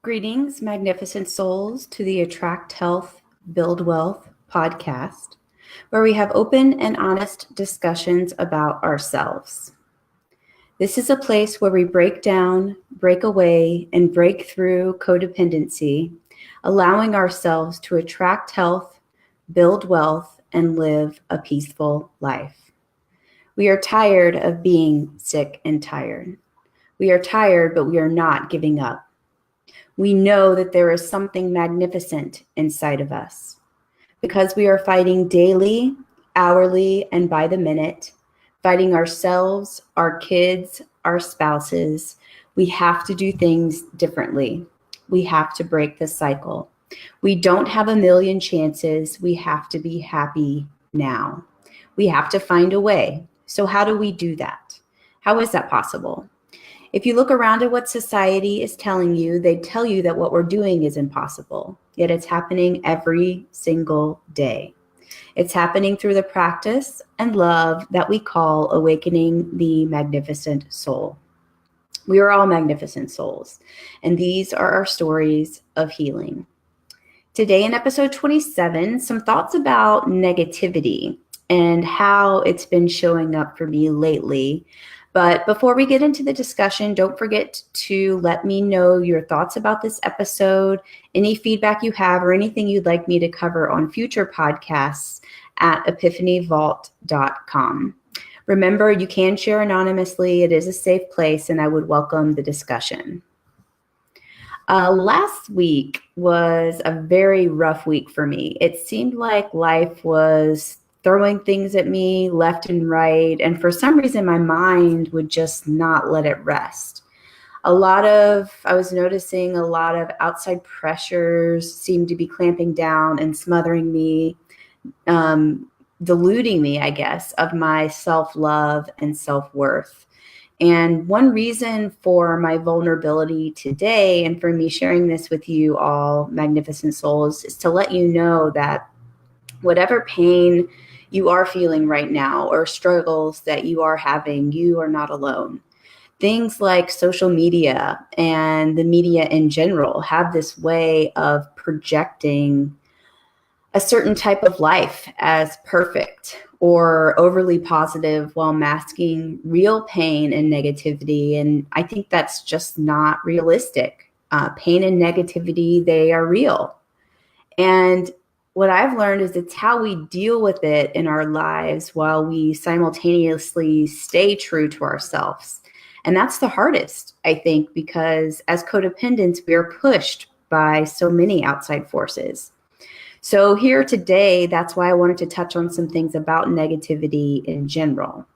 Greetings, magnificent souls, to the Attract Health, Build Wealth podcast, where we have open and honest discussions about ourselves. This is a place where we break down, break away, and break through codependency, allowing ourselves to attract health, build wealth, and live a peaceful life. We are tired of being sick and tired. We are tired, but we are not giving up. We know that there is something magnificent inside of us. Because we are fighting daily, hourly, and by the minute, fighting ourselves, our kids, our spouses, we have to do things differently. We have to break the cycle. We don't have a million chances. We have to be happy now. We have to find a way. So how do we do that? How is that possible? If you look around at what society is telling you, they tell you that what we're doing is impossible, yet it's happening every single day. It's happening through the practice and love that we call awakening the magnificent soul. We are all magnificent souls, and these are our stories of healing. Today in episode 27, some thoughts about negativity and how it's been showing up for me lately. But before we get into the discussion, don't forget to let me know your thoughts about this episode, any feedback you have, or anything you'd like me to cover on future podcasts at epiphanyvault.com. Remember, you can share anonymously. It is a safe place, and I would welcome the discussion. Last week was a very rough week for me. It seemed like life was throwing things at me left and right. And for some reason, my mind would just not let it rest. I was noticing a lot of outside pressures seemed to be clamping down and smothering me, diluting me, I guess, of my self-love and self-worth. And one reason for my vulnerability today and for me sharing this with you all, magnificent souls, is to let you know that whatever pain you are feeling right now or struggles that you are having, you are not alone. Things like social media and the media in general have this way of projecting a certain type of life as perfect or overly positive while masking real pain and negativity. And I think that's just not realistic. Pain and negativity, they are real. And what I've learned is it's how we deal with it in our lives while we simultaneously stay true to ourselves. And that's the hardest, I think, because as codependents, we are pushed by so many outside forces. So here today, that's why I wanted to touch on some things about negativity in general.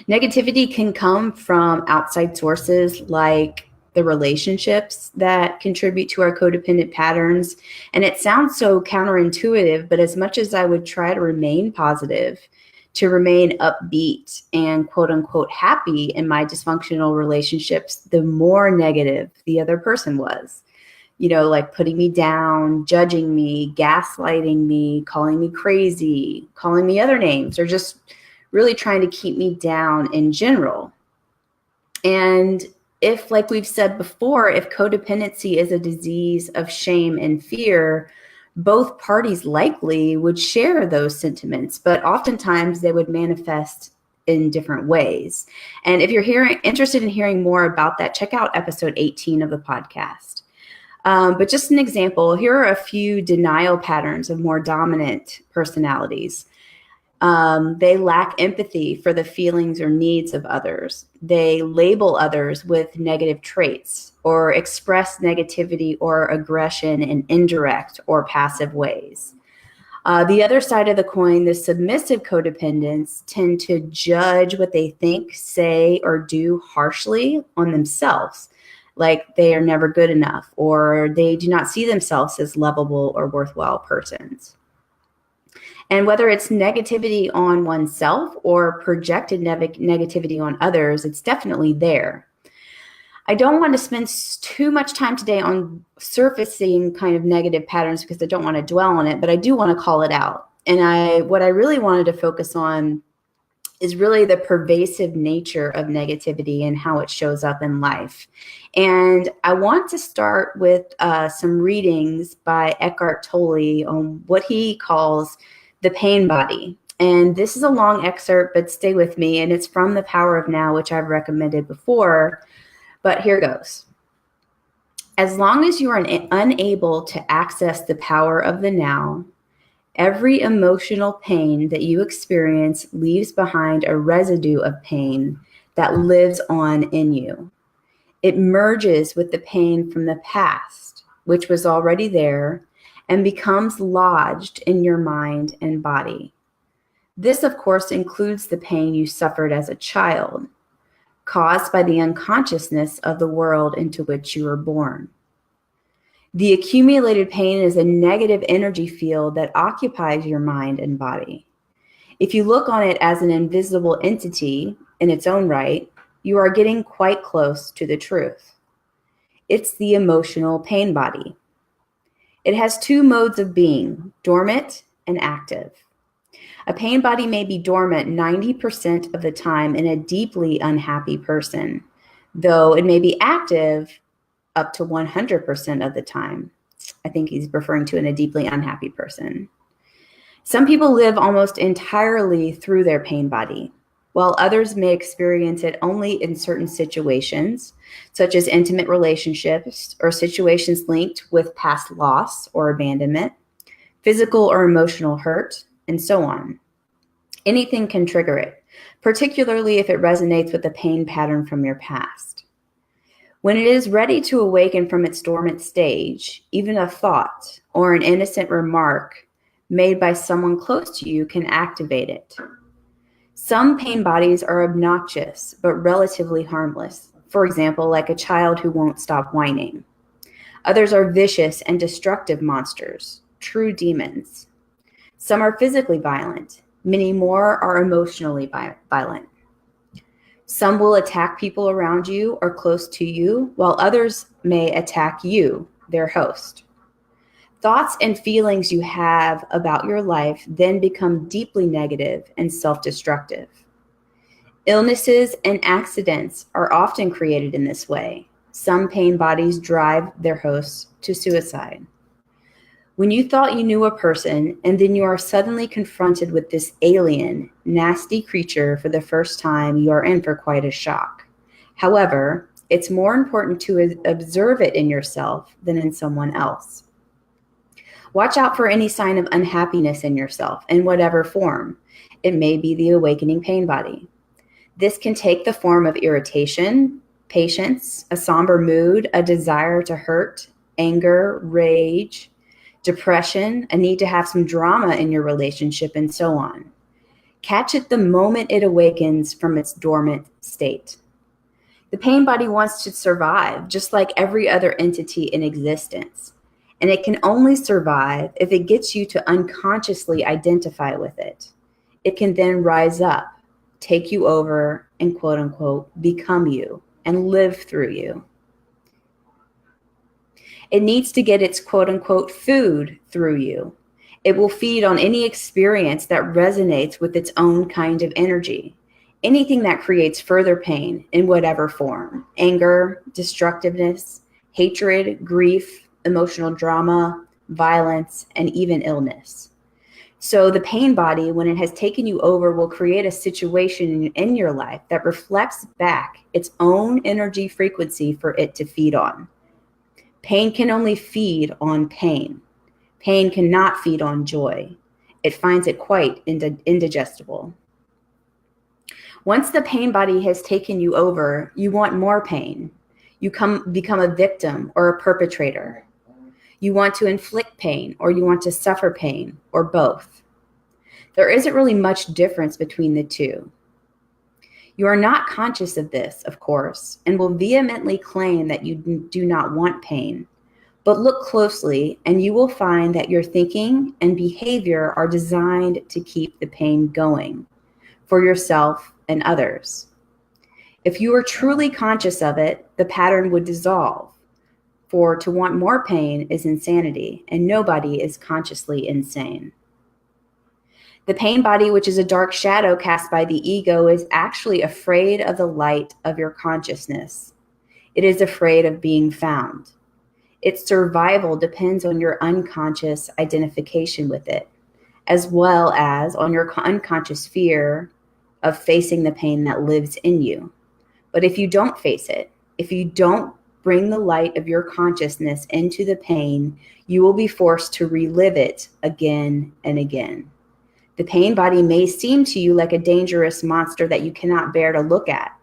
Negativity can come from outside sources like the relationships that contribute to our codependent patterns. And it sounds so counterintuitive, but as much as I would try to remain positive, to remain upbeat and quote unquote happy in my dysfunctional relationships, the more negative the other person was. Like putting me down, judging me, gaslighting me, calling me crazy, calling me other names, or just really trying to keep me down in general. And if, like we've said before, if codependency is a disease of shame and fear, both parties likely would share those sentiments, but oftentimes they would manifest in different ways. And if you're interested in hearing more about that, check out episode 18 of the podcast. But just an example, here are a few denial patterns of more dominant personalities. They lack empathy for the feelings or needs of others. They label others with negative traits or express negativity or aggression in indirect or passive ways. The other side of the coin, the submissive codependents tend to judge what they think, say, or do harshly on themselves, like they are never good enough, or they do not see themselves as lovable or worthwhile persons. And whether it's negativity on oneself or projected negativity on others, it's definitely there. I don't want to spend too much time today on surfacing kind of negative patterns because I don't want to dwell on it, but I do want to call it out. And what I really wanted to focus on is really the pervasive nature of negativity and how it shows up in life. And I want to start with some readings by Eckhart Tolle on what he calls the pain body. And this is a long excerpt, but stay with me. And it's from The Power of Now, which I've recommended before. But here goes. As long as you are unable to access the power of the now, every emotional pain that you experience leaves behind a residue of pain that lives on in you. It merges with the pain from the past, which was already there, and becomes lodged in your mind and body. This, of course, includes the pain you suffered as a child, caused by the unconsciousness of the world into which you were born. The accumulated pain is a negative energy field that occupies your mind and body. If you look on it as an invisible entity in its own right, you are getting quite close to the truth. It's the emotional pain body. It has two modes of being, dormant and active. A pain body may be dormant 90% of the time in a deeply unhappy person, though it may be active up to 100% of the time. I think he's referring to in a deeply unhappy person. Some people live almost entirely through their pain body, while others may experience it only in certain situations, such as intimate relationships or situations linked with past loss or abandonment, physical or emotional hurt, and so on. Anything can trigger it, particularly if it resonates with a pain pattern from your past. When it is ready to awaken from its dormant stage, even a thought or an innocent remark made by someone close to you can activate it. Some pain bodies are obnoxious but relatively harmless, for example, like a child who won't stop whining. Others are vicious and destructive monsters, true demons. Some are physically violent. Many more are emotionally violent. Some will attack people around you or close to you, while others may attack you, their host. Thoughts and feelings you have about your life then become deeply negative and self-destructive. Illnesses and accidents are often created in this way. Some pain bodies drive their hosts to suicide. When you thought you knew a person and then you are suddenly confronted with this alien, nasty creature for the first time, you are in for quite a shock. However, it's more important to observe it in yourself than in someone else. Watch out for any sign of unhappiness in yourself in whatever form. It may be the awakening pain body. This can take the form of irritation, patience, a somber mood, a desire to hurt, anger, rage, depression, a need to have some drama in your relationship, and so on. Catch it the moment it awakens from its dormant state. The pain body wants to survive, just like every other entity in existence. And it can only survive if it gets you to unconsciously identify with it. It can then rise up, take you over, and quote unquote, become you and live through you. It needs to get its quote unquote food through you. It will feed on any experience that resonates with its own kind of energy. Anything that creates further pain in whatever form, anger, destructiveness, hatred, grief, emotional drama, violence, and even illness. So the pain body, when it has taken you over, will create a situation in your life that reflects back its own energy frequency for it to feed on. Pain can only feed on pain. Pain cannot feed on joy. It finds it quite indigestible. Once the pain body has taken you over, you want more pain. You become a victim or a perpetrator. You want to inflict pain, or you want to suffer pain, or both. There isn't really much difference between the two. You are not conscious of this, of course, and will vehemently claim that you do not want pain. But look closely, and you will find that your thinking and behavior are designed to keep the pain going for yourself and others. If you are truly conscious of it, the pattern would dissolve. For to want more pain is insanity, and nobody is consciously insane. The pain body, which is a dark shadow cast by the ego, is actually afraid of the light of your consciousness. It is afraid of being found. Its survival depends on your unconscious identification with it, as well as on your unconscious fear of facing the pain that lives in you. But if you don't face it, if you don't bring the light of your consciousness into the pain, you will be forced to relive it again and again. The pain body may seem to you like a dangerous monster that you cannot bear to look at,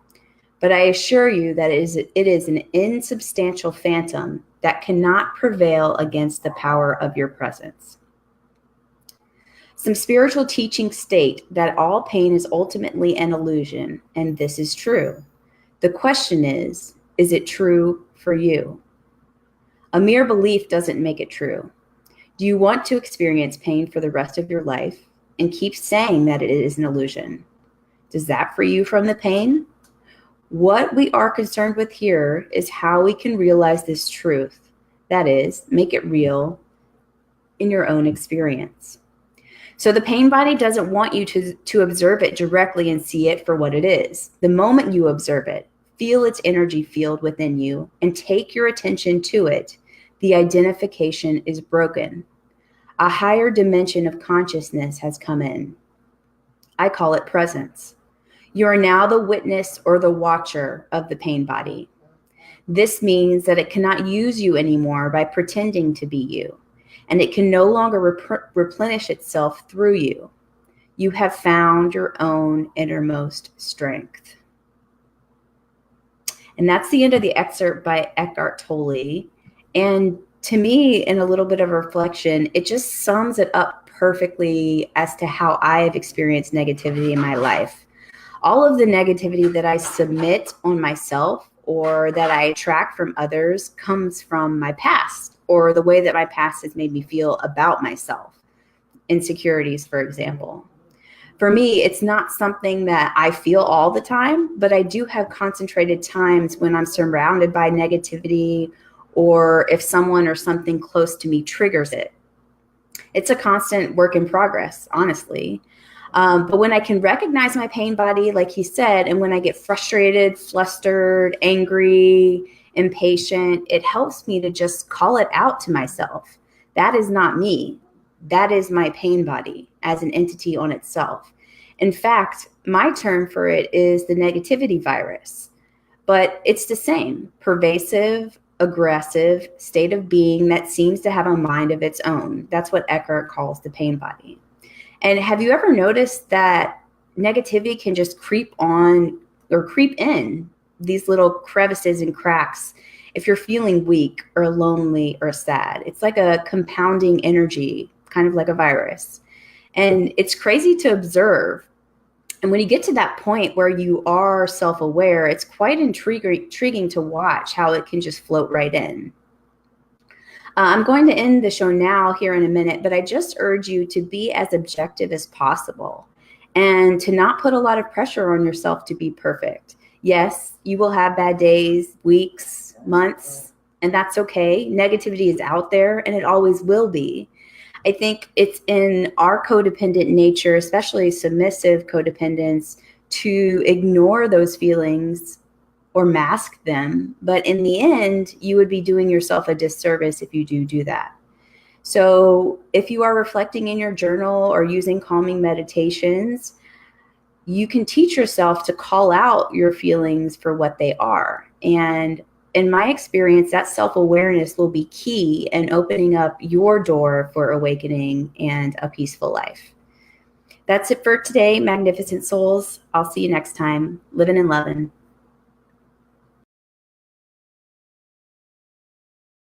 but I assure you that it is an insubstantial phantom that cannot prevail against the power of your presence. Some spiritual teachings state that all pain is ultimately an illusion, and this is true. The question is it true for you? A mere belief doesn't make it true. Do you want to experience pain for the rest of your life and keep saying that it is an illusion? Does that free you from the pain? What we are concerned with here is how we can realize this truth. That is, make it real in your own experience. So the pain body doesn't want you to observe it directly and see it for what it is. The moment you observe it, feel its energy field within you, and take your attention to it, the identification is broken. A higher dimension of consciousness has come in. I call it presence. You are now the witness or the watcher of the pain body. This means that it cannot use you anymore by pretending to be you, and it can no longer replenish itself through you. You have found your own innermost strength. And that's the end of the excerpt by Eckhart Tolle. And to me, in a little bit of reflection, it just sums it up perfectly as to how I have experienced negativity in my life. All of the negativity that I submit on myself or that I attract from others comes from my past, or the way that my past has made me feel about myself. Insecurities, for example. For me, it's not something that I feel all the time, but I do have concentrated times when I'm surrounded by negativity, or if someone or something close to me triggers it. It's a constant work in progress, honestly. But when I can recognize my pain body, like he said, and when I get frustrated, flustered, angry, impatient, it helps me to just call it out to myself. That is not me. That is my pain body as an entity on itself. In fact, my term for it is the negativity virus, but it's the same, pervasive, aggressive state of being that seems to have a mind of its own. That's what Eckhart calls the pain body. And have you ever noticed that negativity can just creep on or creep in these little crevices and cracks if you're feeling weak or lonely or sad? It's like a compounding energy, kind of like a virus. And it's crazy to observe. And when you get to that point where you are self-aware, it's quite intriguing to watch how it can just float right in. I'm going to end the show now here in a minute, but I just urge you to be as objective as possible and to not put a lot of pressure on yourself to be perfect. Yes, you will have bad days, weeks, months, and that's okay. Negativity is out there and it always will be. I think it's in our codependent nature, especially submissive codependence, to ignore those feelings or mask them. But in the end, you would be doing yourself a disservice if you do that. So if you are reflecting in your journal or using calming meditations, you can teach yourself to call out your feelings for what they are. And in my experience, that self-awareness will be key in opening up your door for awakening and a peaceful life. That's it for today, magnificent souls. I'll see you next time. Living and loving.